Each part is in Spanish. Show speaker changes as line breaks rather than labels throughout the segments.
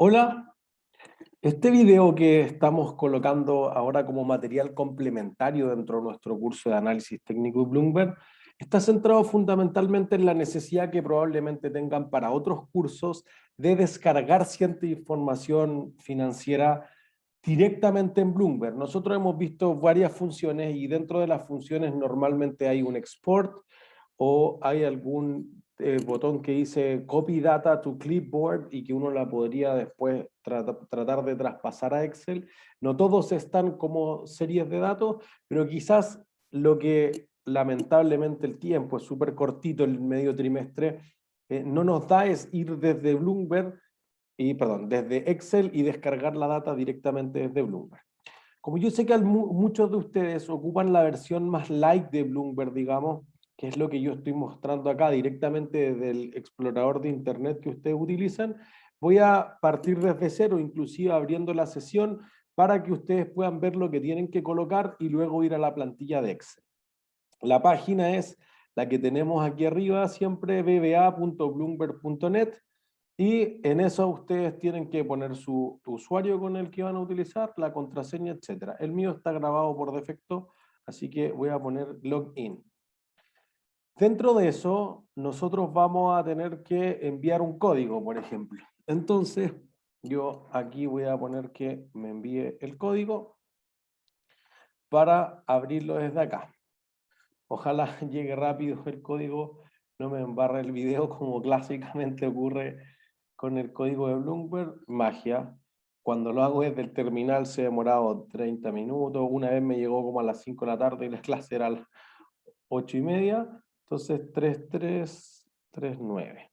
Hola, este video que estamos colocando ahora como material complementario dentro de nuestro curso de análisis técnico de Bloomberg está centrado fundamentalmente en la necesidad que probablemente tengan para otros cursos de descargar cierta información financiera directamente en Bloomberg. Nosotros hemos visto varias funciones y dentro de las funciones normalmente hay un export o hay algún botón que dice copy data to clipboard y que uno la podría después tratar de traspasar a Excel. No todos están como series de datos, pero quizás lo que lamentablemente el tiempo es súper cortito, el medio trimestre, no nos da es ir desde Bloomberg, desde Excel y descargar la data directamente desde Bloomberg. Como yo sé que muchos de ustedes ocupan la versión más light de Bloomberg, digamos, que es lo que yo estoy mostrando acá directamente desde el explorador de internet que ustedes utilizan, voy a partir desde cero, inclusive abriendo la sesión para que ustedes puedan ver lo que tienen que colocar y luego ir a la plantilla de Excel. La página es la que tenemos aquí arriba, siempre bba.bloomberg.net. Y en eso ustedes tienen que poner su usuario con el que van a utilizar, la contraseña, etc. El mío está grabado por defecto, así que voy a poner login. Dentro de eso, nosotros vamos a tener que enviar un código, por ejemplo. Entonces, yo aquí voy a poner que me envíe el código para abrirlo desde acá. Ojalá llegue rápido el código, no me embarre el video como clásicamente ocurre con el código de Bloomberg. Magia. Cuando lo hago desde el terminal se ha demorado 30 minutos. Una vez me llegó como a las 5 de la tarde y la clase era a las 8:30. Entonces 3339.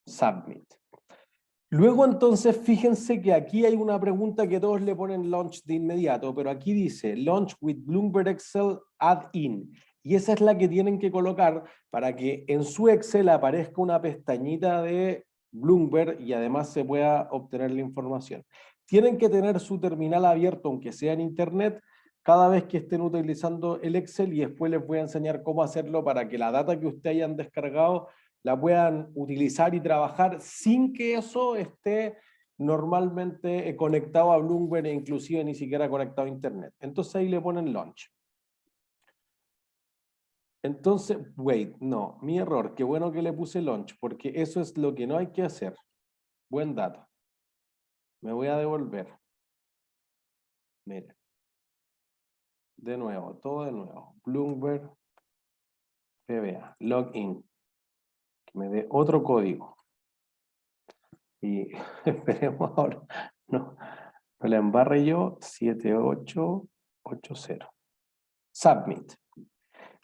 Submit. Luego entonces fíjense que aquí hay una pregunta que todos le ponen launch de inmediato, pero aquí dice launch with Bloomberg Excel add-in. Y esa es la que tienen que colocar para que en su Excel aparezca una pestañita de Bloomberg y además se pueda obtener la información. Tienen que tener su terminal abierto, aunque sea en internet, cada vez que estén utilizando el Excel y después les voy a enseñar cómo hacerlo para que la data que ustedes hayan descargado la puedan utilizar y trabajar sin que eso esté normalmente conectado a Bloomberg e inclusive ni siquiera conectado a internet. Entonces ahí le ponen launch. Entonces, wait, no, mi error, qué bueno que le puse launch, porque eso es lo que no hay que hacer. Buen dato. Me voy a devolver. Mire. De nuevo, todo de nuevo. Bloomberg, PBA, login. Que me dé otro código. Y esperemos ahora. No, me la embarre yo, 7880. Submit.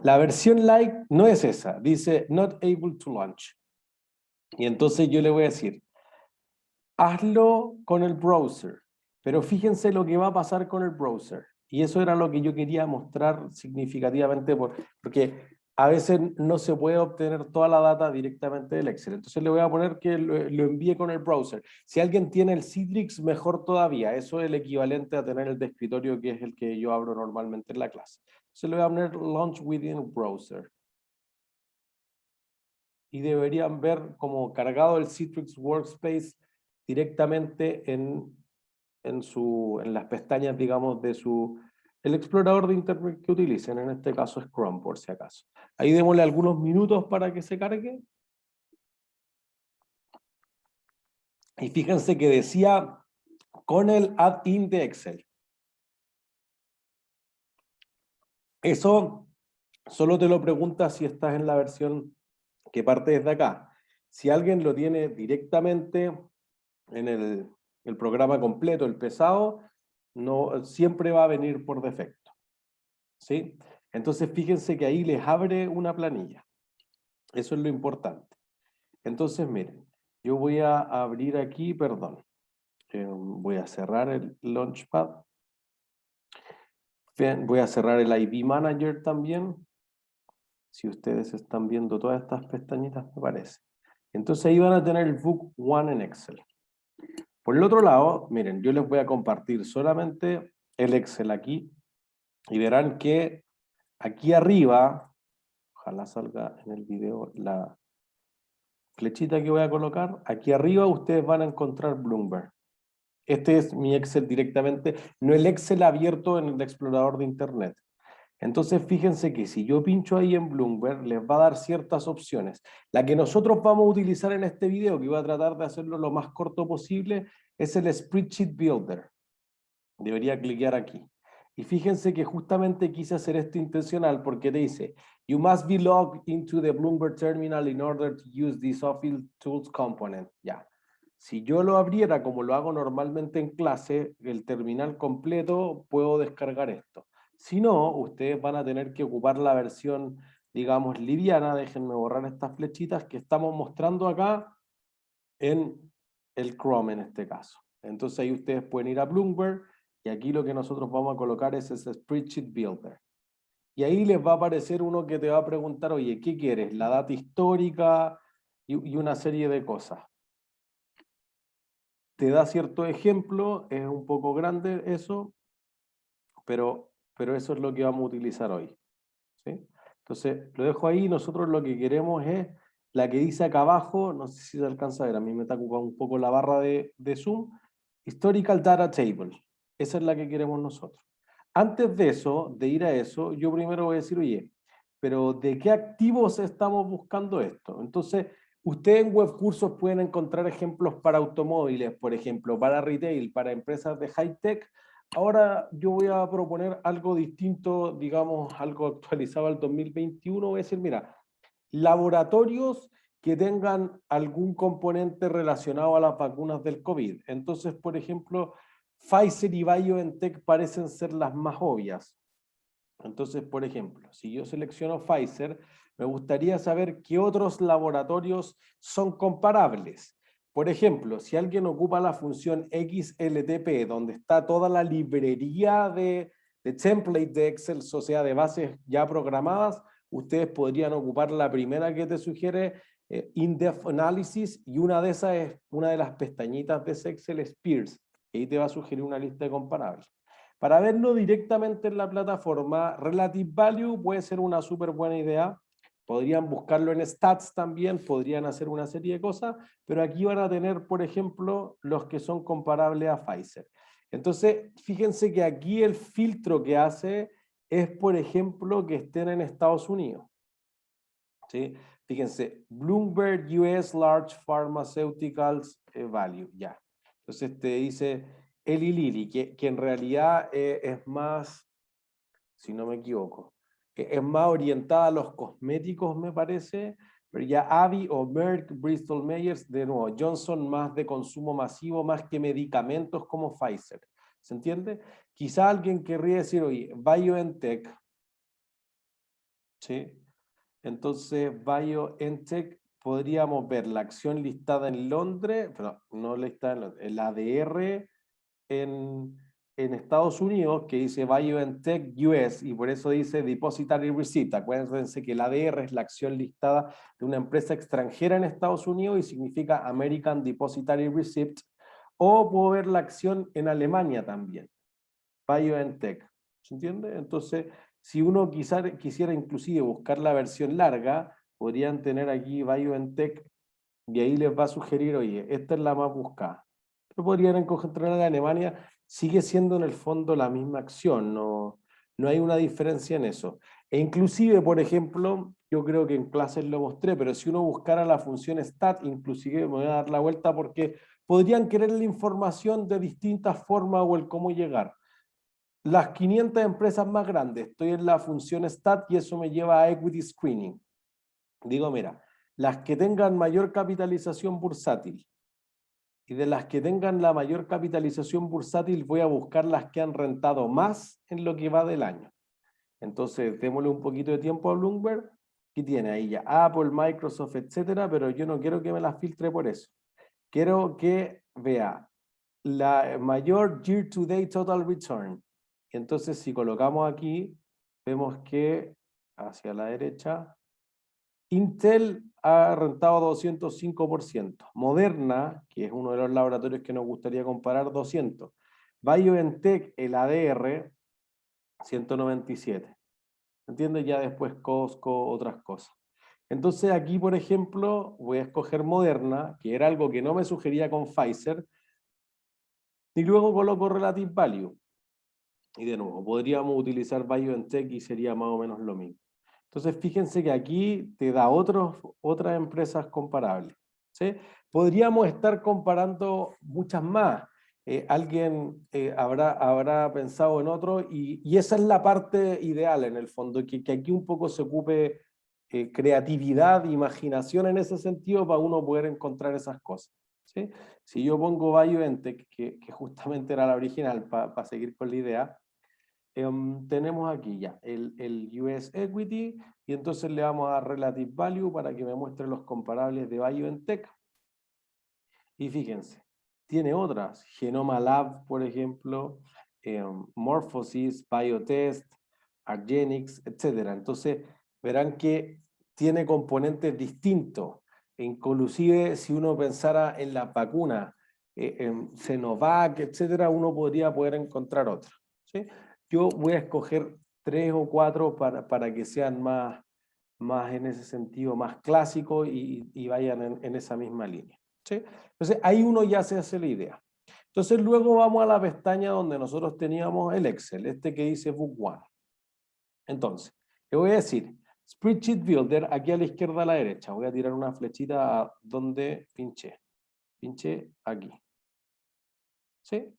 La versión light no es esa, dice not able to launch. Y entonces yo le voy a decir, hazlo con el browser, pero fíjense lo que va a pasar con el browser. Y eso era lo que yo quería mostrar significativamente, porque a veces no se puede obtener toda la data directamente del Excel. Entonces le voy a poner que lo envíe con el browser. Si alguien tiene el Citrix, mejor todavía. Eso es el equivalente a tener el de escritorio, que es el que yo abro normalmente en la clase. Entonces le voy a poner Launch Within Browser. Y deberían ver como cargado el Citrix Workspace directamente en las pestañas, digamos, de el explorador de internet que utilicen. En este caso es Chrome, por si acaso. Ahí démosle algunos minutos para que se cargue. Y fíjense que decía con el add-in de Excel. Eso solo te lo pregunta si estás en la versión que parte desde acá. Si alguien lo tiene directamente en el programa completo, el pesado, no, siempre va a venir por defecto. ¿Sí? Entonces fíjense que ahí les abre una planilla. Eso es lo importante. Entonces miren, yo voy a abrir aquí, perdón, voy a cerrar el Launchpad. Voy a cerrar el IB Manager también. Si ustedes están viendo todas estas pestañitas, me parece. Entonces ahí van a tener el Book One en Excel. Por el otro lado, miren, yo les voy a compartir solamente el Excel aquí y verán que aquí arriba, ojalá salga en el video la flechita que voy a colocar, aquí arriba ustedes van a encontrar Bloomberg. Este es mi Excel directamente, no el Excel abierto en el explorador de Internet. Entonces, fíjense que si yo pincho ahí en Bloomberg, les va a dar ciertas opciones. La que nosotros vamos a utilizar en este video, que voy a tratar de hacerlo lo más corto posible, es el Spreadsheet Builder. Debería cliquear aquí. Y fíjense que justamente quise hacer esto intencional porque te dice, you must be logged into the Bloomberg terminal in order to use this Office Tools component. Ya. Si yo lo abriera como lo hago normalmente en clase, el terminal completo, puedo descargar esto. Si no, ustedes van a tener que ocupar la versión, digamos, liviana. Déjenme borrar estas flechitas que estamos mostrando acá en el Chrome en este caso. Entonces ahí ustedes pueden ir a Bloomberg y aquí lo que nosotros vamos a colocar es ese Spreadsheet Builder. Y ahí les va a aparecer uno que te va a preguntar, oye, ¿qué quieres? La data histórica y una serie de cosas. Te da cierto ejemplo, es un poco grande eso, pero eso es lo que vamos a utilizar hoy. ¿Sí? Entonces, lo dejo ahí. Nosotros lo que queremos es la que dice acá abajo, no sé si se alcanza a ver, a mí me está ocupando un poco la barra de Zoom, Historical Data Table. Esa es la que queremos nosotros. Antes de eso, de ir a eso, yo primero voy a decir, oye, pero ¿de qué activos estamos buscando esto? Entonces, ustedes en webcursos pueden encontrar ejemplos para automóviles, por ejemplo, para retail, para empresas de high-tech. Ahora yo voy a proponer algo distinto, digamos, algo actualizado al 2021. Voy a decir, mira, laboratorios que tengan algún componente relacionado a las vacunas del COVID. Entonces, por ejemplo, Pfizer y BioNTech parecen ser las más obvias. Entonces, por ejemplo, si yo selecciono Pfizer, me gustaría saber qué otros laboratorios son comparables. Por ejemplo, si alguien ocupa la función XLTP, donde está toda la librería de template de Excel, o sea, de bases ya programadas, ustedes podrían ocupar la primera que te sugiere In-Depth Analysis, y una de esas es una de las pestañitas de ese Excel es Peers, y ahí te va a sugerir una lista de comparables. Para verlo directamente en la plataforma, Relative Value puede ser una súper buena idea. Podrían buscarlo en Stats también, podrían hacer una serie de cosas, pero aquí van a tener, por ejemplo, los que son comparables a Pfizer. Entonces, fíjense que aquí el filtro que hace es, por ejemplo, que estén en Estados Unidos. ¿Sí? Fíjense, Bloomberg US Large Pharmaceuticals Value, ya. Entonces te dice Eli Lilly, que en realidad es más, si no me equivoco, es más orientada a los cosméticos, me parece, pero ya Abbott o Merck, Bristol Myers, de nuevo, Johnson más de consumo masivo, más que medicamentos como Pfizer. ¿Se entiende? Quizá alguien querría decir, oye, BioNTech, ¿sí? Entonces, BioNTech, podríamos ver la acción listada en Londres, pero no listada en Londres, el ADR en Estados Unidos, que dice BioNTech US, y por eso dice Depositary Receipt. Acuérdense que el ADR es la acción listada de una empresa extranjera en Estados Unidos y significa American Depositary Receipt, o puedo ver la acción en Alemania también, BioNTech. ¿Se entiende? Entonces, si uno quisiera inclusive buscar la versión larga, podrían tener aquí BioNTech y ahí les va a sugerir, oye, esta es la más buscada. Pero podrían encontrar en Alemania, sigue siendo en el fondo la misma acción, no hay una diferencia en eso. E inclusive, por ejemplo, yo creo que en clases lo mostré, pero si uno buscara la función stat, inclusive me voy a dar la vuelta porque podrían querer la información de distintas formas o el cómo llegar. Las 500 empresas más grandes, estoy en la función stat y eso me lleva a equity screening. Digo, mira, las que tengan mayor capitalización bursátil, y de las que tengan la mayor capitalización bursátil voy a buscar las que han rentado más en lo que va del año. Entonces, démosle un poquito de tiempo a Bloomberg, que tiene ahí ya Apple, Microsoft, etcétera, pero yo no quiero que me las filtre por eso. Quiero que vea la mayor year to date total return. Entonces, si colocamos aquí, vemos que hacia la derecha, Intel ha rentado 205%. Moderna, que es uno de los laboratorios que nos gustaría comparar, 200. BioNTech, el ADR, 197. ¿Entiendes? Ya después Costco, otras cosas. Entonces aquí, por ejemplo, voy a escoger Moderna, que era algo que no me sugería con Pfizer, Y luego coloco relative value. Y de nuevo, podríamos utilizar BioNTech y sería más o menos lo mismo. Entonces, fíjense que aquí te da otras empresas comparables, ¿sí? Podríamos estar comparando muchas más. Alguien habrá pensado en otro y esa es la parte ideal en el fondo, que aquí un poco se ocupe creatividad, imaginación en ese sentido para uno poder encontrar esas cosas, ¿sí? Si yo pongo BioNTech, que justamente era la original para seguir con la idea, tenemos aquí ya el US Equity y entonces le vamos a dar Relative Value para que me muestre los comparables de BioNTech. Y fíjense, tiene otras, Genoma Lab, por ejemplo, Morphosis, Biotest, Argenix, etc. Entonces verán que tiene componentes distintos. Inclusive si uno pensara en la vacuna, en Sinovac, etc., uno podría poder encontrar otra, ¿sí? Yo voy a escoger 3 o 4 para que sean más en ese sentido, más clásicos y vayan en esa misma línea, ¿sí? Entonces ahí uno ya se hace la idea. Entonces luego vamos a la pestaña donde nosotros teníamos el Excel, este que dice Book One. Entonces, le voy a decir, Spreadsheet Builder, aquí a la izquierda a la derecha, voy a tirar una flechita a donde pinché. Pinché aquí. ¿Sí?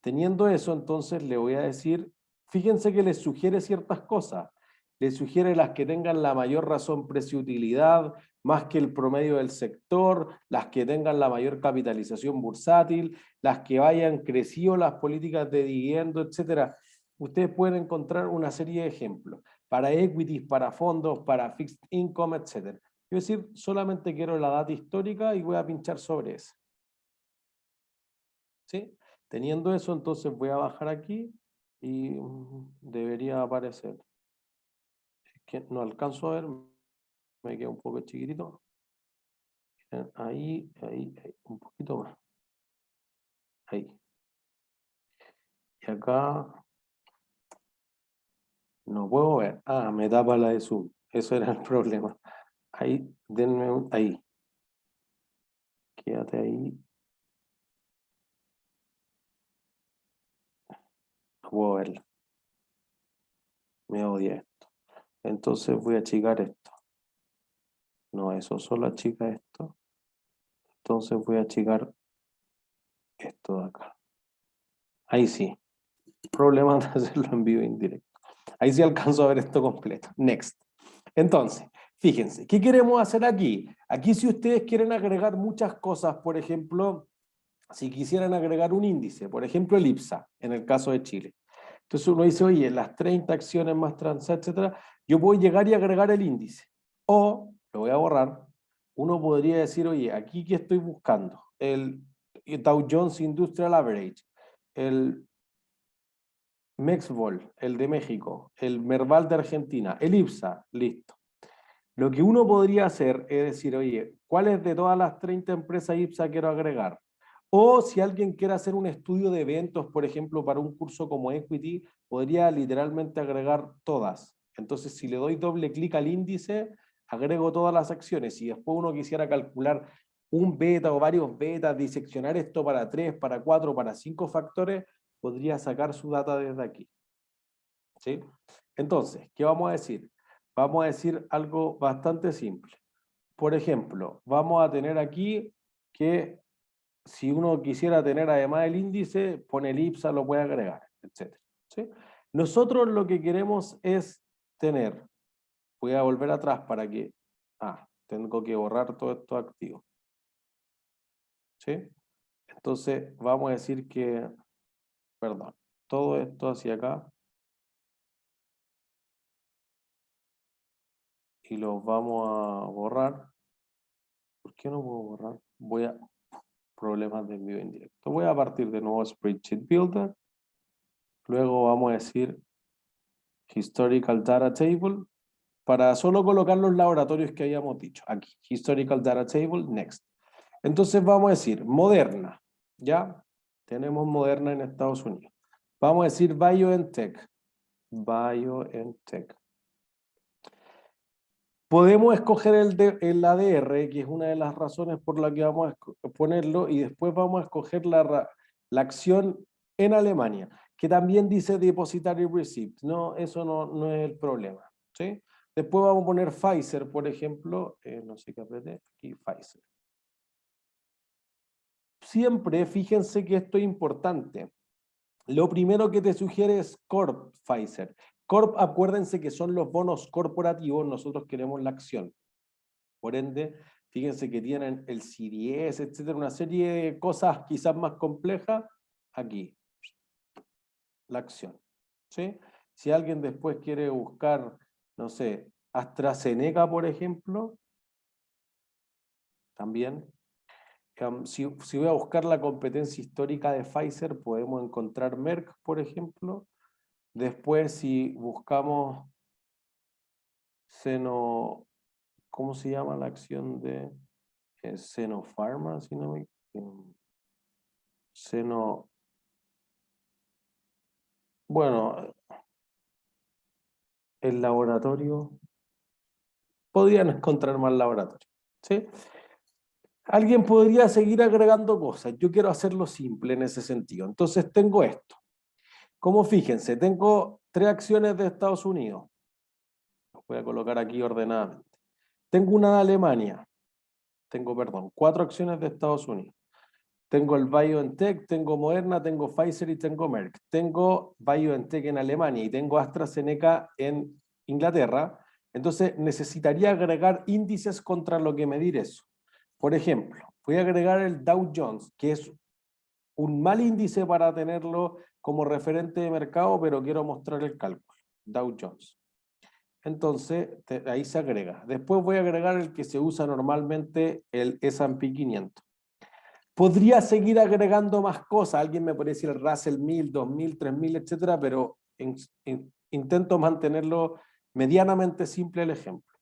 Teniendo eso, entonces le voy a decir, fíjense que les sugiere ciertas cosas. Les sugiere las que tengan la mayor razón precio-utilidad, más que el promedio del sector, las que tengan la mayor capitalización bursátil, las que vayan crecido las políticas de dividendo, etcétera. Ustedes pueden encontrar una serie de ejemplos para equities, para fondos, para fixed income, etcétera. Yo decir, solamente quiero la data histórica y voy a pinchar sobre eso. ¿Sí? Teniendo eso, entonces voy a bajar aquí y debería aparecer. Es que no alcanzo a ver, me queda un poco chiquitito. Ahí, un poquito más. Ahí. Y acá no puedo ver. Ah, me tapa la de Zoom. Eso era el problema. Ahí, denme ahí. Quédate ahí. No puedo verla. Me odia esto. Entonces voy a achicar esto. No, eso solo achica esto. Entonces voy a achicar esto de acá. Ahí sí. Problema de hacerlo en vivo indirecto. Ahí sí alcanzo a ver esto completo. Next. Entonces, fíjense, ¿qué queremos hacer aquí? Aquí si ustedes quieren agregar muchas cosas, por ejemplo, si quisieran agregar un índice, por ejemplo el IPSA, en el caso de Chile. Entonces uno dice, oye, las 30 acciones más trans, etcétera, yo puedo llegar y agregar el índice. O, lo voy a borrar, uno podría decir, oye, aquí ¿qué estoy buscando? El Dow Jones Industrial Average, el Mexbol, el de México, el Merval de Argentina, el IPSA, listo. Lo que uno podría hacer es decir, oye, ¿cuáles de todas las 30 empresas IPSA quiero agregar? O si alguien quiere hacer un estudio de eventos, por ejemplo, para un curso como Equity, podría literalmente agregar todas. Entonces, si le doy doble clic al índice, agrego todas las acciones. Si después uno quisiera calcular un beta o varios betas, diseccionar esto para 3, para 4, para 5 factores, podría sacar su data desde aquí. ¿Sí? Entonces, ¿qué vamos a decir? Vamos a decir algo bastante simple. Por ejemplo, vamos a tener aquí que si uno quisiera tener además el índice, pone el IPSA, lo puede agregar, etc. ¿Sí? Nosotros lo que queremos es tener, voy a volver atrás para que, tengo que borrar todo esto activo. ¿Sí? Entonces, vamos a decir que, perdón, todo esto hacia acá, y los vamos a borrar. ¿Por qué no puedo borrar? Voy a problemas de envío indirecto. Voy a partir de nuevo Spreadsheet Builder. Luego vamos a decir Historical Data Table para solo colocar los laboratorios que habíamos dicho. Aquí, Historical Data Table, next. Entonces vamos a decir Moderna, ¿ya? Tenemos Moderna en Estados Unidos. Vamos a decir BioNTech. BioNTech. Podemos escoger el ADR, que es una de las razones por las que vamos a ponerlo, y después vamos a escoger la acción en Alemania, que también dice Depositary Receipt. No, eso no es el problema, ¿sí? Después vamos a poner Pfizer, por ejemplo, no sé qué apreté, aquí Pfizer. Siempre, fíjense que esto es importante. Lo primero que te sugiere es Corp Pfizer. Corp, acuérdense que son los bonos corporativos, nosotros queremos la acción. Por ende, fíjense que tienen el CDS, etcétera, una serie de cosas quizás más complejas. Aquí, la acción. ¿Sí? Si alguien después quiere buscar, no sé, AstraZeneca, por ejemplo, también. Si voy a buscar la competencia histórica de Pfizer, podemos encontrar Merck, por ejemplo. Después, si buscamos Seno, ¿cómo se llama la acción de Sinopharma? Si no me, Seno, bueno, el laboratorio, podrían encontrar más laboratorios, ¿sí? Alguien podría seguir agregando cosas. Yo quiero hacerlo simple en ese sentido. Entonces tengo esto. Como fíjense, tengo 3 acciones de Estados Unidos. Los voy a colocar aquí ordenadamente. Tengo una de Alemania. Tengo, perdón, 4 acciones de Estados Unidos. Tengo el BioNTech, tengo Moderna, tengo Pfizer y tengo Merck. Tengo BioNTech en Alemania y tengo AstraZeneca en Inglaterra. Entonces necesitaría agregar índices contra lo que medir eso. Por ejemplo, voy a agregar el Dow Jones, que es un mal índice para tenerlo como referente de mercado, pero quiero mostrar el cálculo. Dow Jones. Entonces, ahí se agrega. Después voy a agregar el que se usa normalmente, el S&P 500. Podría seguir agregando más cosas. Alguien me puede decir el Russell 1000, 2000, 3000, etcétera, pero intento mantenerlo medianamente simple el ejemplo.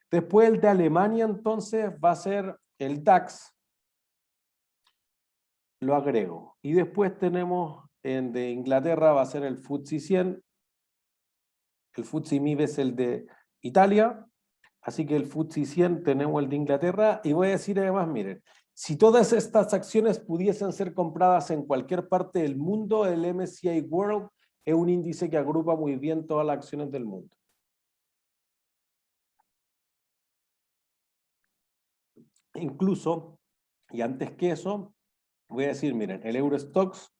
Después el de Alemania, entonces, va a ser el DAX. Lo agrego. Y después tenemos de Inglaterra, va a ser el FTSE 100. El FTSE MIB es el de Italia. Así que el FTSE 100 tenemos el de Inglaterra. Y voy a decir además, miren, si todas estas acciones pudiesen ser compradas en cualquier parte del mundo, el MSCI World es un índice que agrupa muy bien todas las acciones del mundo. Incluso, y antes que eso, voy a decir, miren, el Eurostoxx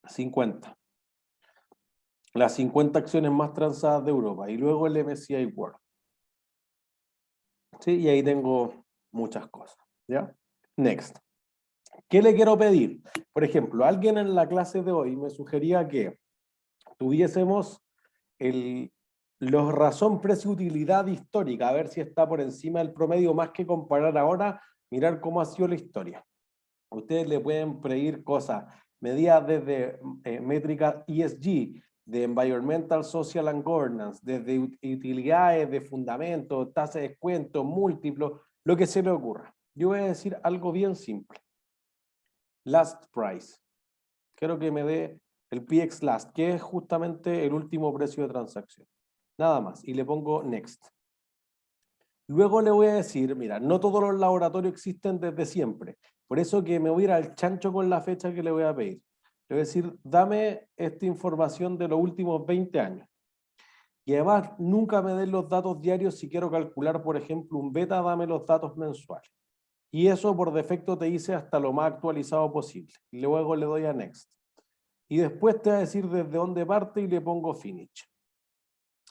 50. Las 50 acciones más transadas de Europa. Y luego el MSCI World. ¿Sí? Y ahí tengo muchas cosas. ¿Ya? Next. ¿Qué le quiero pedir? Por ejemplo, alguien en la clase de hoy me sugería que tuviésemos los razón precio-utilidad histórica, a ver si está por encima del promedio, más que comparar ahora, mirar cómo ha sido la historia. Ustedes le pueden pedir cosas, medidas desde métricas ESG, de Environmental, Social and Governance, desde utilidades, de fundamentos, tasa de descuento, múltiplos, lo que se le ocurra. Yo voy a decir algo bien simple. Last price. Quiero que me dé el PX last, que es justamente el último precio de transacción. Nada más. Y le pongo next. Luego le voy a decir, mira, no todos los laboratorios existen desde siempre. Por eso que me voy a ir al chancho con la fecha que le voy a pedir. Le voy a decir, dame esta información de los últimos 20 años. Y además, nunca me den los datos diarios si quiero calcular, por ejemplo, un beta, dame los datos mensuales. Y eso por defecto te dice hasta lo más actualizado posible. Y luego le doy a next. Y después te va a decir desde dónde parte y le pongo finish.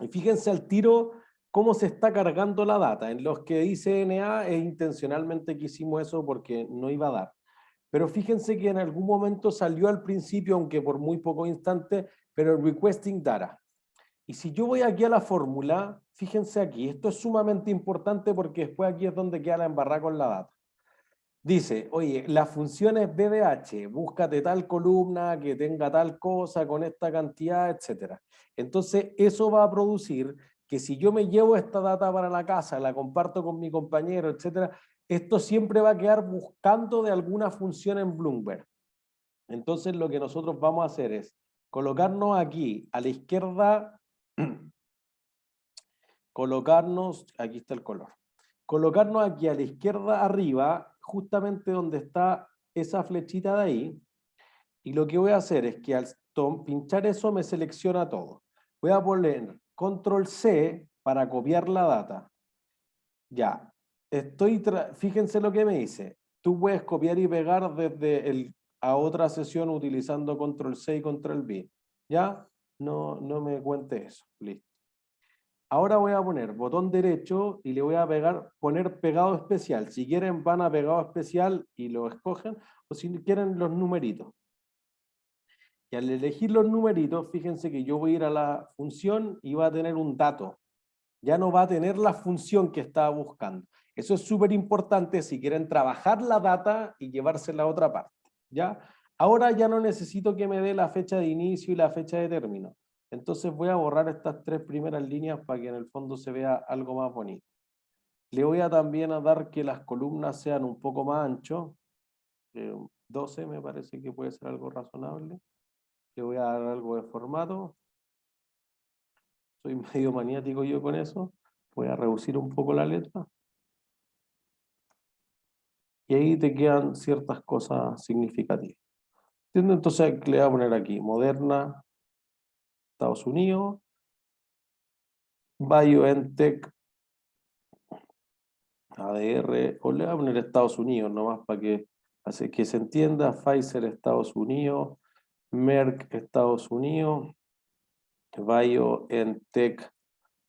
Y fíjense al tiro cómo se está cargando la data. En los que dice NA es intencionalmente que hicimos eso porque no iba a dar. Pero fíjense que en algún momento salió al principio, aunque por muy poco instante, pero requesting data. Y si yo voy aquí a la fórmula, fíjense aquí, esto es sumamente importante porque después aquí es donde queda la embarrada con la data. Dice, oye, la función es BDH, búscate tal columna que tenga tal cosa con esta cantidad, etc. Entonces, eso va a producir que si yo me llevo esta data para la casa, la comparto con mi compañero, etc., esto siempre va a quedar buscando de alguna función en Bloomberg. Entonces, lo que nosotros vamos a hacer es colocarnos aquí a la izquierda, colocarnos, aquí está el color, colocarnos aquí a la izquierda arriba, justamente donde está esa flechita de ahí, Y lo que voy a hacer es que al pinchar eso me selecciona todo. Voy a poner control C para copiar la data. Ya, fíjense lo que me dice. Tú puedes copiar y pegar a otra sesión utilizando control C y control V. ¿Ya? No me cuente eso. Listo. Ahora voy a poner botón derecho y le voy a poner pegado especial. Si quieren van a pegado especial y lo escogen, o si quieren los numeritos. Y al elegir los numeritos, fíjense que yo voy a ir a la función y va a tener un dato. Ya no va a tener la función que estaba buscando. Eso es súper importante si quieren trabajar la data y llevársela a otra parte. ¿Ya? Ahora ya no necesito que me dé la fecha de inicio y la fecha de término. Entonces voy a borrar estas 3 primeras líneas para que en el fondo se vea algo más bonito. Le voy a también a dar que las columnas sean un poco más anchos. 12 me parece que puede ser algo razonable. Le voy a dar algo de formato. Soy medio maniático yo con eso. Voy a reducir un poco la letra. Y ahí te quedan ciertas cosas significativas. Entonces le voy a poner aquí, Moderna, Estados Unidos, BioNTech, ADR, o le voy a poner Estados Unidos nomás para que se entienda, Pfizer, Estados Unidos, Merck, Estados Unidos, BioNTech,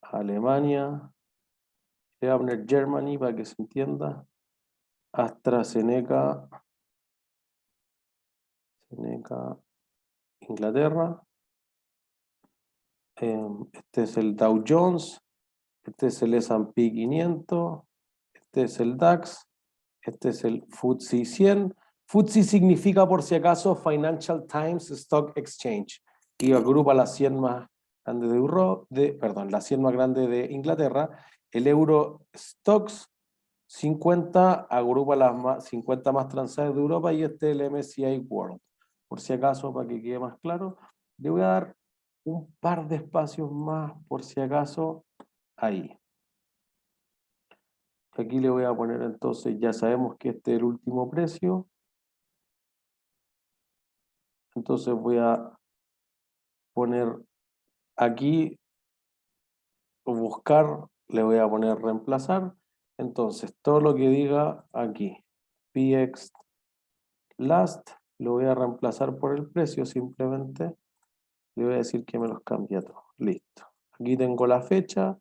Alemania, le voy a poner Germany para que se entienda, AstraZeneca, Inglaterra, este es el Dow Jones, este es el S&P 500, este es el DAX, este es el FTSE 100. FTSE significa, por si acaso, Financial Times Stock Exchange, y agrupa las 100 más grandes las 100 más grandes de Inglaterra. El Euro Stocks 50 agrupa las 50 más transadas de Europa, y este es el MSCI World. Por si acaso, para que quede más claro, le voy a dar un par de espacios más, por si acaso, ahí. Aquí le voy a poner entonces, ya sabemos que este es el último precio. Entonces voy a poner aquí, buscar, le voy a poner reemplazar. Entonces todo lo que diga aquí, PX last, lo voy a reemplazar por el precio simplemente. Le voy a decir que me los cambia todo. Listo. Aquí tengo la fecha.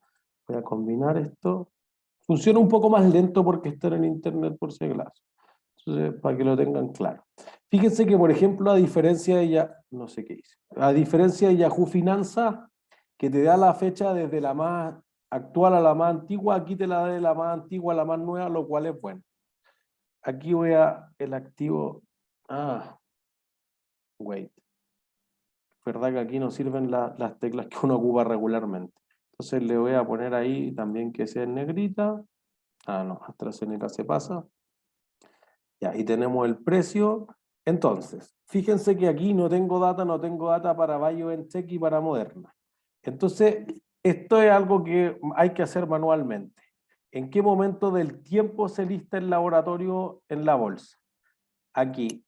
Voy a combinar esto. Funciona un poco más lento porque está en internet por si acaso. Entonces, para que lo tengan claro. Fíjense que, por ejemplo, a diferencia de no sé qué hice. A diferencia de Yahoo Finanzas, que te da la fecha desde la más actual a la más antigua, aquí te la da de la más antigua a la más nueva, lo cual es bueno. Aquí voy a el activo. Wait. ¿Verdad que aquí no sirven las teclas que uno ocupa regularmente? Entonces le voy a poner ahí también que sea en negrita. No, AstraZeneca se pasa. Ya, y tenemos el precio. Entonces, fíjense que aquí no tengo data para BioNTech y para Moderna. Entonces, esto es algo que hay que hacer manualmente. ¿En qué momento del tiempo se lista el laboratorio en la bolsa? Aquí,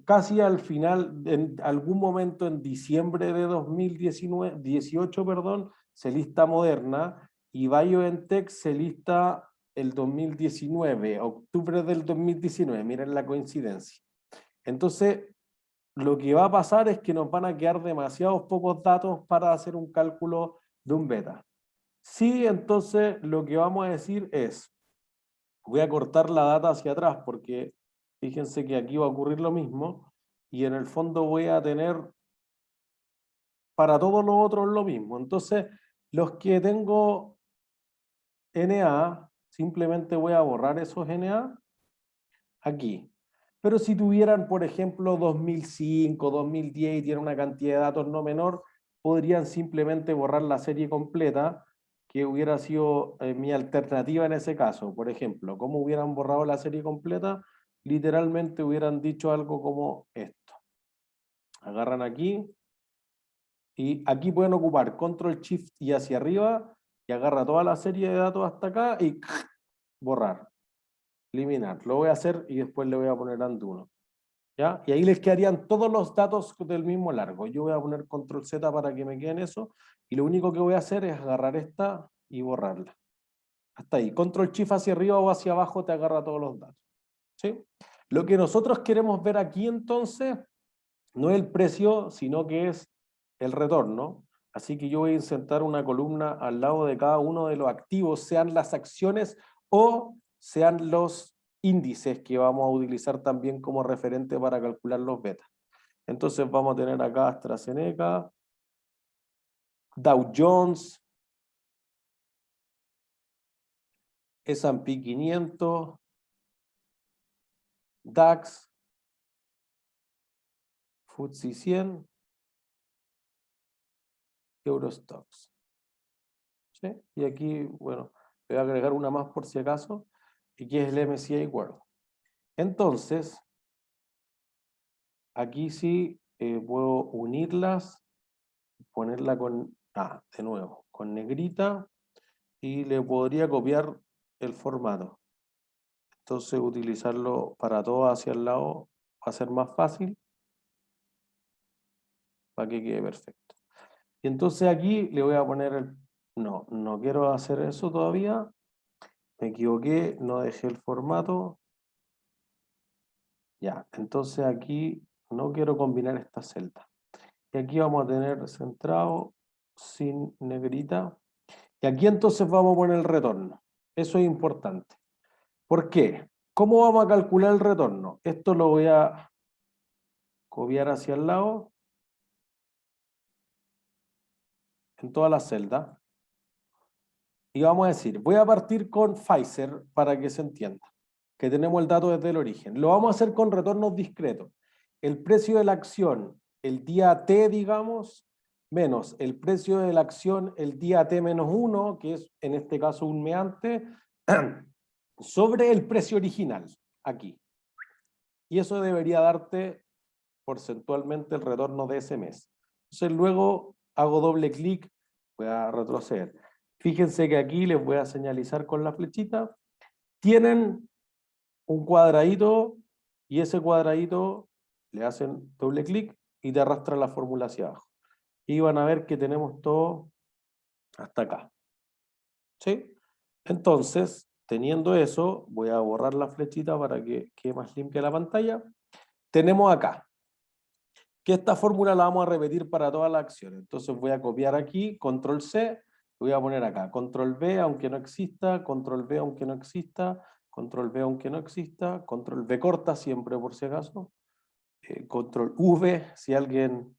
casi al final, en algún momento en diciembre de 2018, perdón, se lista Moderna, y BioNTech se lista el 2019, octubre del 2019, miren la coincidencia. Entonces, lo que va a pasar es que nos van a quedar demasiados pocos datos para hacer un cálculo de un beta. Sí, entonces lo que vamos a decir es, voy a cortar la data hacia atrás porque fíjense que aquí va a ocurrir lo mismo, y en el fondo voy a tener para todos los otros lo mismo. Entonces, los que tengo NA, simplemente voy a borrar esos NA aquí. Pero si tuvieran, por ejemplo, 2005, 2010 y tienen una cantidad de datos no menor, podrían simplemente borrar la serie completa, que hubiera sido mi alternativa en ese caso. Por ejemplo, ¿cómo hubieran borrado la serie completa? Literalmente hubieran dicho algo como esto. Agarran aquí, y aquí pueden ocupar Control Shift y hacia arriba, y agarra toda la serie de datos hasta acá y borrar, eliminar. Lo voy a hacer y después le voy a poner undo 1. ¿Ya? Y ahí les quedarían todos los datos del mismo largo. Yo voy a poner control Z para que me queden eso, y lo único que voy a hacer es agarrar esta y borrarla. Hasta ahí. Control Shift hacia arriba o hacia abajo te agarra todos los datos. ¿Sí? Lo que nosotros queremos ver aquí entonces no es el precio, sino que es el retorno. Así que yo voy a insertar una columna al lado de cada uno de los activos, sean las acciones o sean los índices que vamos a utilizar también como referente para calcular los betas. Entonces vamos a tener acá AstraZeneca, Dow Jones, S&P 500, DAX, FTSE 100, Eurostoxx. ¿Sí? Y aquí, bueno, voy a agregar una más por si acaso, y que es el MSCI World. Entonces, aquí sí puedo unirlas, ponerla con, de nuevo, con negrita, y le podría copiar el formato. Entonces, utilizarlo para todo hacia el lado va a ser más fácil, para que quede perfecto. Y entonces aquí le voy a poner el... No, no quiero hacer eso todavía. Me equivoqué, no dejé el formato. Ya, entonces aquí no quiero combinar estas celdas. Y aquí vamos a tener centrado sin negrita. Y aquí entonces vamos a poner el retorno. Eso es importante. ¿Por qué? ¿Cómo vamos a calcular el retorno? Esto lo voy a copiar hacia el lado en todas las celdas. Y vamos a decir, voy a partir con Pfizer para que se entienda, que tenemos el dato desde el origen. Lo vamos a hacer con retornos discretos. El precio de la acción el día T, digamos, menos el precio de la acción el día T menos 1, que es en este caso un mes antes, sobre el precio original, aquí. Y eso debería darte porcentualmente el retorno de ese mes. Entonces luego hago doble clic, voy a retroceder. Fíjense que aquí les voy a señalizar con la flechita. Tienen un cuadradito y ese cuadradito le hacen doble clic y te arrastra la fórmula hacia abajo. Y van a ver que tenemos todo hasta acá. ¿Sí? Entonces, teniendo eso, voy a borrar la flechita para que quede más limpia la pantalla. Tenemos acá que esta fórmula la vamos a repetir para todas las acciones. Entonces voy a copiar aquí, control C, voy a poner acá, control V aunque no exista, control V aunque no exista, control V aunque no exista, control V corta siempre por si acaso, control V si alguien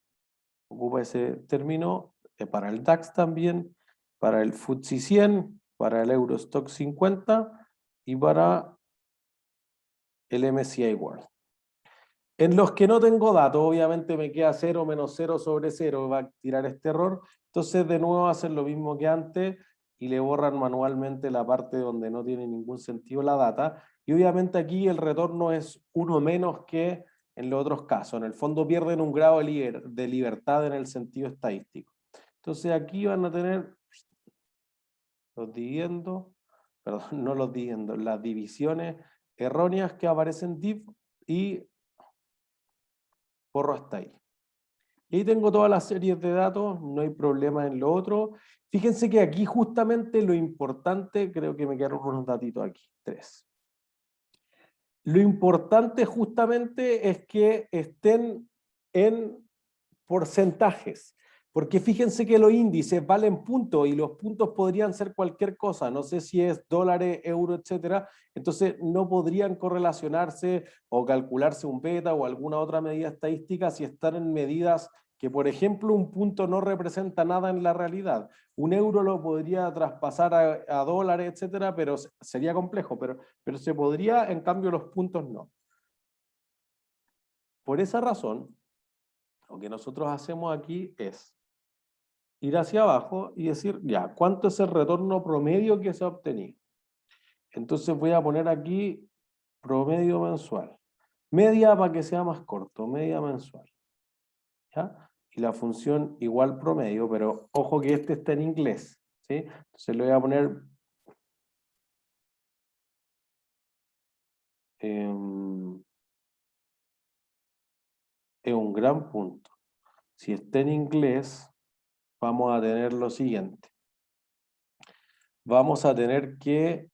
ocupa ese término, para el DAX también, para el FTSE 100, para el Eurostoxx 50 y para el MSCI World. En los que no tengo datos, obviamente me queda 0 menos 0 sobre 0, va a tirar este error. Entonces de nuevo hacen lo mismo que antes y le borran manualmente la parte donde no tiene ningún sentido la data. Y obviamente aquí el retorno es uno menos que en los otros casos. En el fondo pierden un grado de libertad en el sentido estadístico. Entonces aquí van a tener los dividendos, perdón, no los dividendos, las divisiones erróneas que aparecen div y borro hasta ahí. Y ahí tengo todas las series de datos, no hay problema en lo otro. Fíjense que aquí justamente lo importante, creo que me quedaron unos datitos aquí, 3. Lo importante justamente es que estén en porcentajes, porque fíjense que los índices valen puntos y los puntos podrían ser cualquier cosa, no sé si es dólares, euros, etcétera, entonces no podrían correlacionarse o calcularse un beta o alguna otra medida estadística si están en medidas que, por ejemplo, un punto no representa nada en la realidad. Un euro lo podría traspasar a dólares, etcétera, pero sería complejo, pero se podría, en cambio los puntos no. Por esa razón, lo que nosotros hacemos aquí es ir hacia abajo y decir, ya, ¿cuánto es el retorno promedio que se ha obtenido? Entonces voy a poner aquí promedio mensual. Media para que sea más corto, media mensual. ¿Ya? Y la función igual promedio, pero ojo que este está en inglés. ¿Sí? Entonces le voy a poner es un gran punto. Si está en inglés, vamos a tener lo siguiente. Vamos a tener que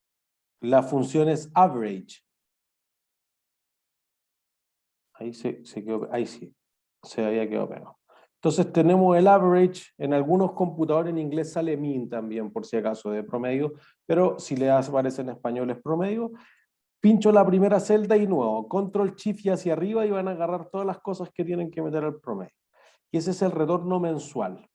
la función es average. Ahí se quedó, ahí sí, se había quedado pegado. Entonces tenemos el average, en algunos computadores en inglés sale mean también, por si acaso, de promedio, pero si le aparece en español es promedio. Pincho la primera celda y nuevo, control shift y hacia arriba y van a agarrar todas las cosas que tienen que meter al promedio. Y ese es el retorno mensual.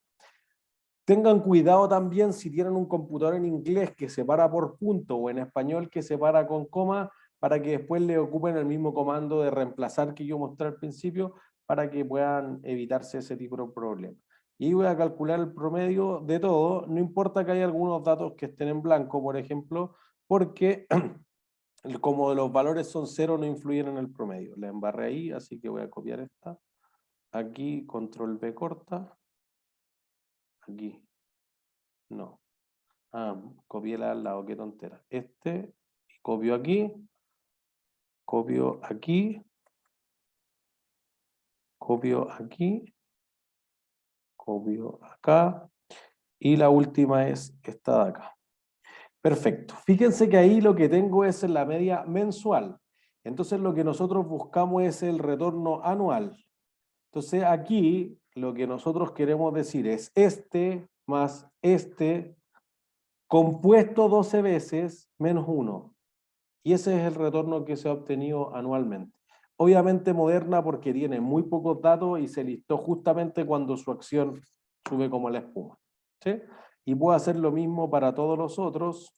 Tengan cuidado también si tienen un computador en inglés que separa por punto o en español que separa con coma, para que después le ocupen el mismo comando de reemplazar que yo mostré al principio, para que puedan evitarse ese tipo de problemas. Y voy a calcular el promedio de todo, no importa que haya algunos datos que estén en blanco, por ejemplo, porque como los valores son cero, no influyen en el promedio. La embarré ahí, así que voy a copiar esta. Aquí, control V corta. Aquí. No. Ah, copié la al lado, qué tontera. Copio aquí. Copio aquí. Copio aquí. Copio acá. Y la última es esta de acá. Perfecto. Fíjense que ahí lo que tengo es la media mensual. Entonces lo que nosotros buscamos es el retorno anual. Entonces aquí lo que nosotros queremos decir es este más este compuesto 12 veces menos 1. Y ese es el retorno que se ha obtenido anualmente. Obviamente Moderna porque tiene muy pocos datos y se listó justamente cuando su acción sube como la espuma. ¿Sí? Y puedo hacer lo mismo para todos los otros.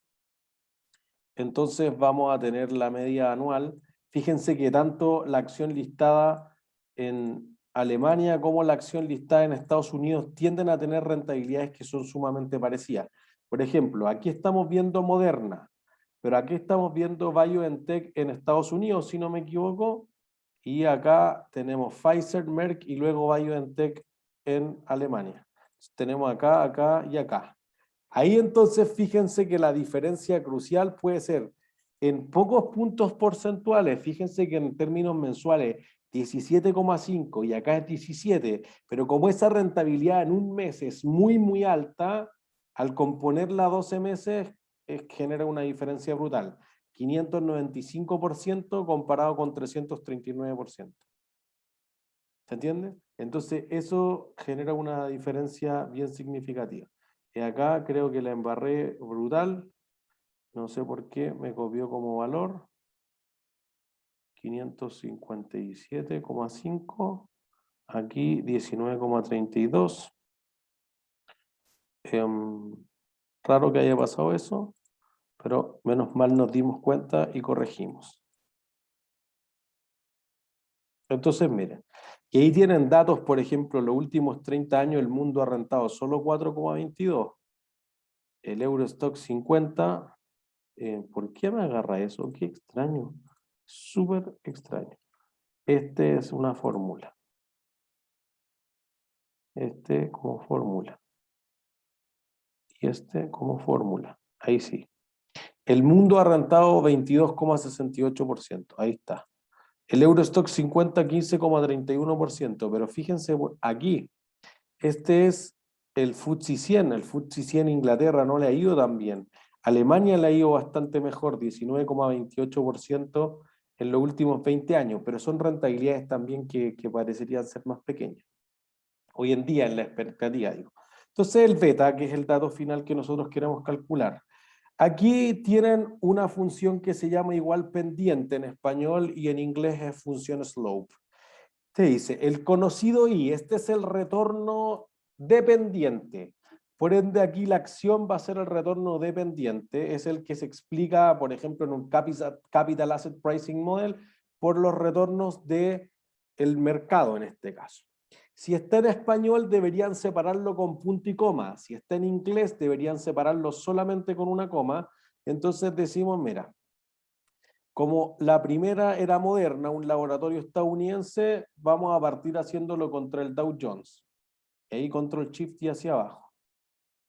Entonces vamos a tener la media anual. Fíjense que tanto la acción listada en Alemania como la acción listada en Estados Unidos tienden a tener rentabilidades que son sumamente parecidas. Por ejemplo, aquí estamos viendo Moderna, pero aquí estamos viendo BioNTech en Estados Unidos, si no me equivoco, y acá tenemos Pfizer, Merck y luego BioNTech en Alemania. Tenemos acá, acá y acá. Ahí entonces fíjense que la diferencia crucial puede ser en pocos puntos porcentuales, fíjense que en términos mensuales 17,5 y acá es 17, pero como esa rentabilidad en un mes es muy alta, al componerla a 12 meses genera una diferencia brutal. 595% comparado con 339%. ¿Se entiende? Entonces eso genera una diferencia bien significativa. Y acá creo que la embarré brutal. No sé por qué me copió como valor. 557,5. Aquí 19,32. Raro que haya pasado eso, pero menos mal nos dimos cuenta y corregimos. Entonces, miren, y ahí tienen datos, por ejemplo, los últimos 30 años el mundo ha rentado solo 4,22. El Eurostock 50, ¿por qué me agarra eso? Qué extraño, súper extraño. Este es una fórmula. Este como fórmula. Y este como fórmula. Ahí sí. El mundo ha rentado 22,68%. Ahí está. El Eurostock 50, 15,31%. Pero fíjense aquí. Este es el FTSE 100. El FTSE 100 Inglaterra no le ha ido tan bien. Alemania le ha ido bastante mejor, 19,28% en los últimos 20 años, pero son rentabilidades también que parecerían ser más pequeñas. Hoy en día en la expectativa, digo. Entonces el beta, que es el dato final que nosotros queremos calcular. Aquí tienen una función que se llama igual pendiente en español y en inglés es función slope. Te dice, el conocido I, este es el retorno dependiente. Por ende, aquí la acción va a ser el retorno dependiente, es el que se explica, por ejemplo, en un Capital Asset Pricing Model, por los retornos del mercado en este caso. Si está en español, deberían separarlo con punto y coma. Si está en inglés, deberían separarlo solamente con una coma. Entonces decimos, mira, como la primera era Moderna, un laboratorio estadounidense, vamos a partir haciéndolo contra el Dow Jones. Y ahí control shift y hacia abajo.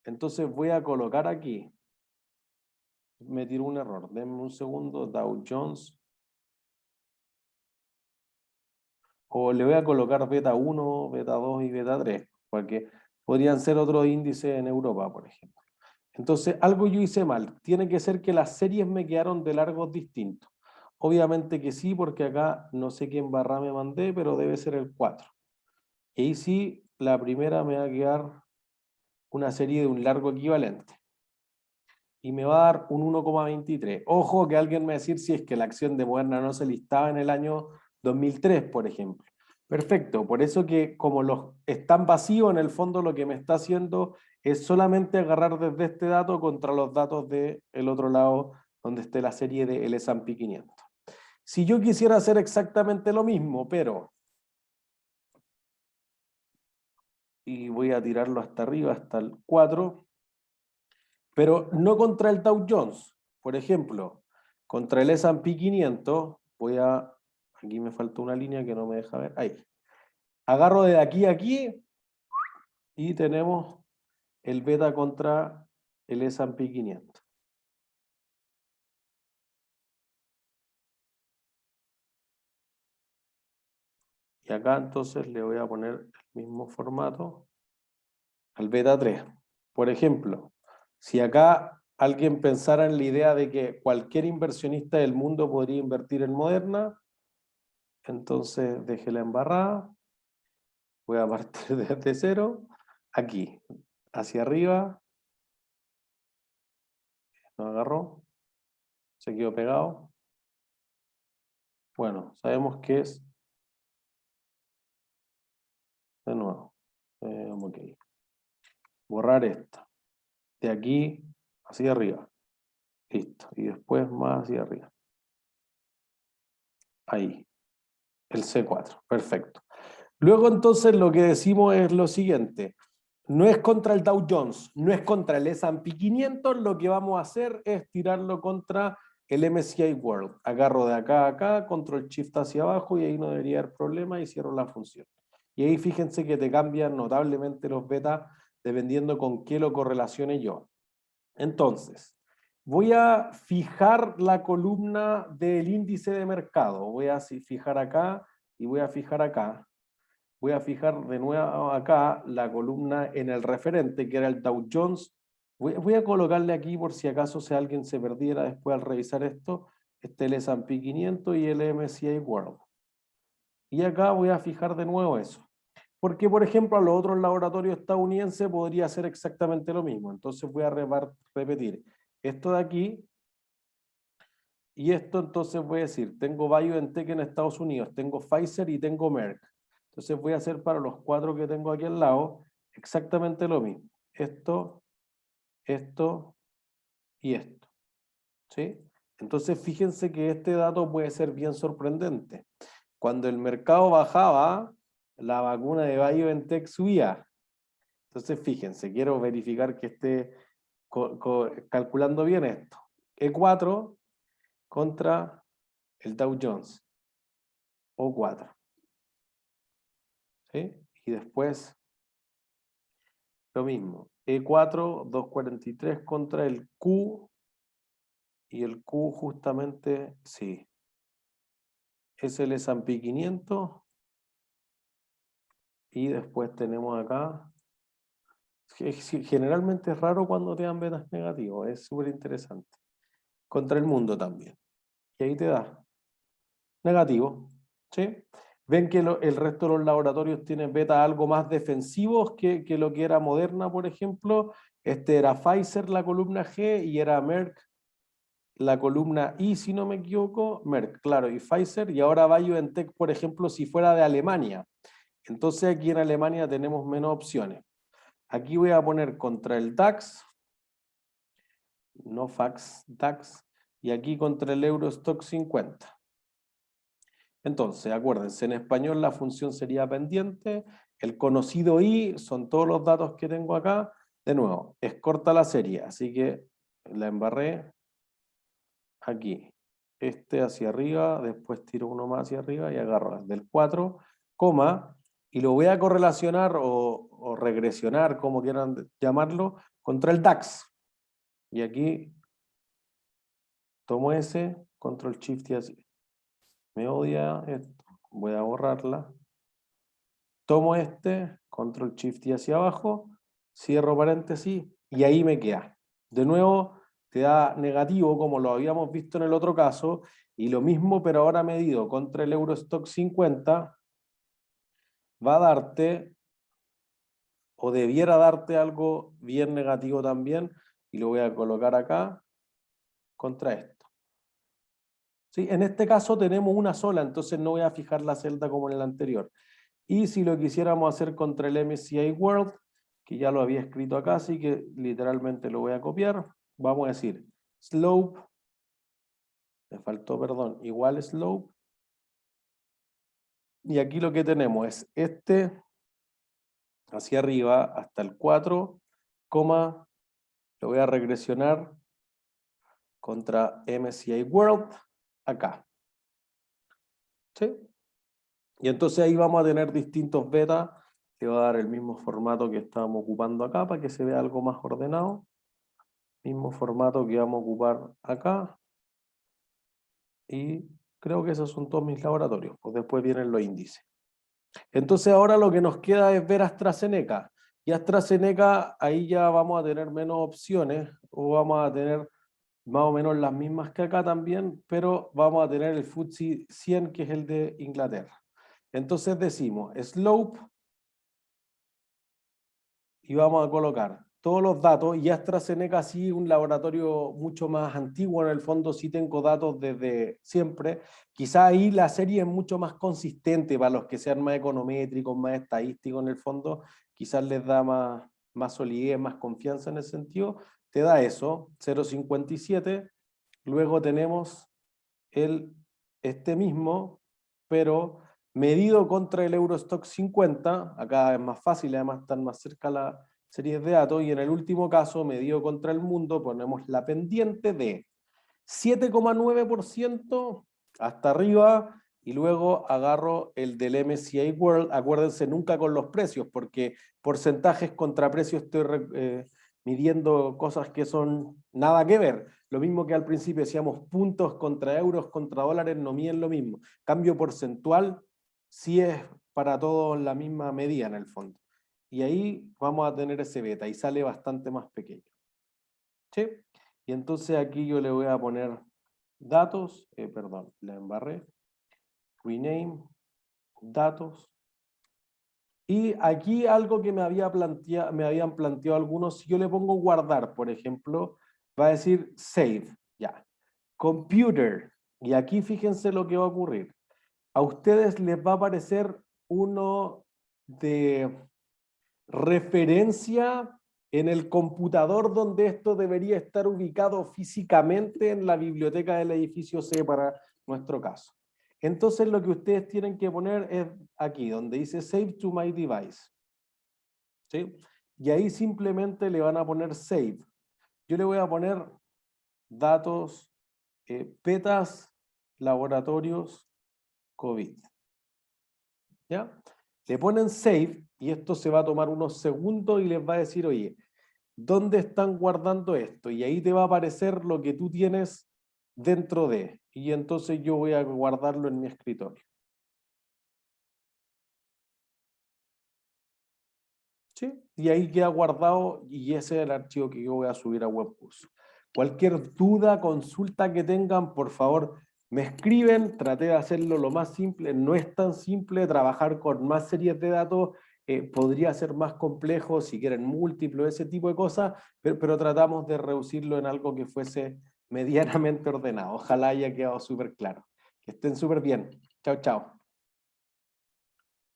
Entonces voy a colocar aquí. Me tiró un error. Denme un segundo. Dow Jones. O le voy a colocar beta 1, beta 2 y beta 3, porque podrían ser otros índices en Europa, por ejemplo. Entonces, algo yo hice mal. Tiene que ser que las series me quedaron de largos distintos. Obviamente que sí, porque acá no sé qué barra me mandé, pero debe ser el 4. Y ahí sí, la primera me va a quedar una serie de un largo equivalente. Y me va a dar un 1,23. Ojo que alguien me va a decir si es que la acción de Moderna no se listaba en el año 2003, por ejemplo. Perfecto, por eso que como los están vacíos, en el fondo lo que me está haciendo es solamente agarrar desde este dato contra los datos del otro lado donde esté la serie del S&P 500. Si yo quisiera hacer exactamente lo mismo, pero, y voy a tirarlo hasta arriba, hasta el 4, pero no contra el Dow Jones. Por ejemplo, contra el S&P 500, aquí me falta una línea que no me deja ver, ahí. Agarro de aquí a aquí y tenemos el beta contra el S&P 500. Y acá entonces le voy a poner el mismo formato al beta 3. Por ejemplo, si acá alguien pensara en la idea de que cualquier inversionista del mundo podría invertir en Moderna, entonces déjela embarrada. Voy a partir desde cero, aquí, hacia arriba, nos agarró, se quedó pegado. Bueno, sabemos que es, de nuevo, ok, borrar esta, de aquí hacia arriba, listo, y después más hacia arriba. Ahí, el C4, perfecto. Luego entonces lo que decimos es lo siguiente, no es contra el Dow Jones, no es contra el S&P 500, lo que vamos a hacer es tirarlo contra el MSCI World. Agarro de acá a acá, control shift hacia abajo y ahí no debería haber problema y cierro la función. Y ahí fíjense que te cambian notablemente los betas dependiendo con qué lo correlacione yo. Entonces, voy a fijar la columna del índice de mercado. Voy a fijar acá y voy a fijar acá. Voy a fijar de nuevo acá la columna en el referente, que era el Dow Jones. Voy a colocarle aquí por si acaso si alguien se perdiera después al revisar esto, el S&P 500 y el MSCI World. Y acá voy a fijar de nuevo eso. Porque, por ejemplo, a los otros laboratorios estadounidenses podría ser exactamente lo mismo. Entonces voy a repetir esto de aquí y esto, entonces voy a decir, tengo BioNTech en Estados Unidos, tengo Pfizer y tengo Merck. Entonces voy a hacer para los 4 que tengo aquí al lado exactamente lo mismo. Esto, esto y esto. ¿Sí? Entonces fíjense que este dato puede ser bien sorprendente. Cuando el mercado bajaba, la vacuna de BioNTech subía. Entonces fíjense, quiero verificar que esté calculando bien esto. E4 contra el Dow Jones. O4. ¿Sí? Y después lo mismo. E4, 243 contra el Q. Y el Q justamente, sí, es el S&P 500. Y después tenemos acá. Generalmente es raro cuando te dan betas negativos. Es súper interesante. Contra el mundo también. Y ahí te da negativo. ¿Sí? Ven que el resto de los laboratorios tienen betas algo más defensivos que lo que era Moderna, por ejemplo. Este era Pfizer, la columna G, y era Merck, la columna I, si no me equivoco. Merck, claro, y Pfizer, y ahora BioNTech, por ejemplo, si fuera de Alemania. Entonces aquí en Alemania tenemos menos opciones. Aquí voy a poner contra el DAX, no FAX, DAX, y aquí contra el Eurostock 50. Entonces, acuérdense, en español la función sería pendiente, el conocido I son todos los datos que tengo acá. De nuevo, es corta la serie, así que la embarré aquí. Este hacia arriba, después tiro uno más hacia arriba y agarro desde el 4, coma, y lo voy a correlacionar o regresionar, como quieran llamarlo, contra el DAX. Y aquí tomo ese, control shift y así. Me odia esto, voy a borrarla. tomo control shift y hacia abajo, cierro paréntesis y ahí me queda. De nuevo te da negativo como lo habíamos visto en el otro caso y lo mismo pero ahora medido contra el Eurostock 50 va a darte o debiera darte algo bien negativo también y lo voy a colocar acá contra esto. ¿Sí? En este caso tenemos una sola, entonces no voy a fijar la celda como en el anterior. Y si lo quisiéramos hacer contra el MSCI World, que ya lo había escrito acá, así que literalmente lo voy a copiar, vamos a decir slope, me faltó, perdón, igual slope, y aquí lo que tenemos es hacia arriba hasta el 4, lo voy a regresionar contra MSCI World, acá. ¿Sí? Y entonces ahí vamos a tener distintos betas, que va a dar el mismo formato que estábamos ocupando acá, para que se vea algo más ordenado. Mismo formato que vamos a ocupar acá. Y creo que esos son todos mis laboratorios, pues después vienen los índices. Entonces ahora lo que nos queda es ver AstraZeneca. Y AstraZeneca, ahí ya vamos a tener menos opciones, o vamos a tener más o menos las mismas que acá también, pero vamos a tener el FTSE 100, que es el de Inglaterra. Entonces decimos slope, y vamos a colocar todos los datos, y AstraZeneca sí, un laboratorio mucho más antiguo, en el fondo sí tengo datos desde siempre, quizá ahí la serie es mucho más consistente para los que sean más econométricos, más estadísticos en el fondo, quizás les da más solidez, más confianza en ese sentido, te da eso, 0,57, luego tenemos este mismo, pero medido contra el Eurostock 50, acá es más fácil, además están más cerca las series de datos, y en el último caso, medido contra el mundo, ponemos la pendiente de 7,9% hasta arriba, y luego agarro el del MSCI World, acuérdense nunca con los precios, porque porcentajes contra precios estoy midiendo cosas que son nada que ver. Lo mismo que al principio decíamos puntos contra euros, contra dólares, no miden lo mismo. Cambio porcentual sí es para todos la misma medida en el fondo. Y ahí vamos a tener ese beta y sale bastante más pequeño. ¿Sí? Y entonces aquí yo le voy a poner datos, perdón, la embarré, rename, datos. Y aquí algo que me habían planteado algunos, si yo le pongo guardar, por ejemplo, va a decir save, ya. Computer, y aquí fíjense lo que va a ocurrir. A ustedes les va a aparecer uno de referencia en el computador donde esto debería estar ubicado físicamente en la biblioteca del edificio C para nuestro caso. Entonces lo que ustedes tienen que poner es aquí, donde dice Save to my device. ¿Sí? Y ahí simplemente le van a poner Save. Yo le voy a poner datos, petas, laboratorios, COVID. ¿Ya? Le ponen Save y esto se va a tomar unos segundos y les va a decir, oye, ¿dónde están guardando esto? Y ahí te va a aparecer lo que tú tienes dentro de. Y entonces yo voy a guardarlo en mi escritorio. ¿Sí? Y ahí queda guardado y ese es el archivo que yo voy a subir a Webcurso. Cualquier duda, consulta que tengan, por favor, me escriben. Traté de hacerlo lo más simple. No es tan simple trabajar con más series de datos. Podría ser más complejo si quieren múltiplos, ese tipo de cosas, pero tratamos de reducirlo en algo que fuese medianamente ordenado. Ojalá haya quedado súper claro. Que estén súper bien. Chao, chao.